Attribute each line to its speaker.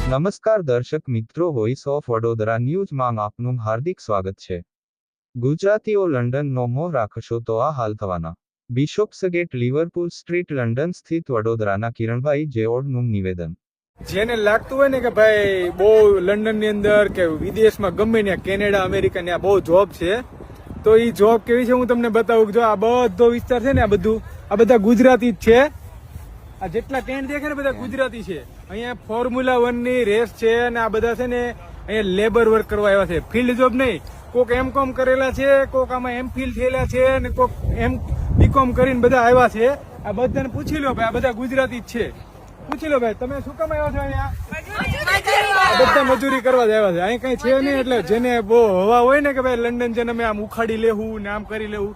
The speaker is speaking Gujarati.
Speaker 1: નમસ્કાર દર્શક મિત્રો, વોઇસ ઓફ વડોદરા ન્યૂઝમાં આપનું હાર્દિક સ્વાગત છે। ગુજરાતીઓ લંડનનો મોહ રાખશો તો આ હાલ થવાના। બિશોપ્સગેટ લિવરપુલ સ્ટ્રીટ લંડન સ્થિત વડોદરાના કિરણભાઈ જેઓડનું નિવેદન।
Speaker 2: જેને લાગતું હોય ને કે ભાઈ બહુ લંડનની અંદર કે વિદેશમાં ગમે ત્યાં કેનેડા અમેરિકા ત્યાં બહુ જોબ છે, તો એ જોબ કેવી છે હું તમને બતાવું। જો આ બધો વિસ્તાર છે ને આ બધા ગુજરાતી જ છે। આ જેટલા ટેન્ટ દેખાય ને બધા ગુજરાતી છે। અહીંયા ફોર્મ્યુલા 1 ની રેસ છે અને આ બધા છે ને અહીંયા લેબર વર્ક કરવા આવ્યા છે, ફિલ્ડ જોબ નહીં। કોક એમ.કોમ કરેલા છે, કોક આમાં એમ.ફિલ થયેલા છે અને કોક બીકોમ કરીને બધા આવ્યા છે। આ બધાને પૂછી લો ભાઈ, આ બધા ગુજરાતી જ છે। પૂછી લો ભાઈ, તમે શું કામ આવ્યા છો અહીંયા? બધા મજૂરી કરવા જ આવ્યા છે। અહીં કઈ છે નહીં, એટલે જેને બહુ હવા હોય ને કે ભાઈ લંડન છે ને અમે આમ ઉખાડી લેવું ને આમ કરી લેવું,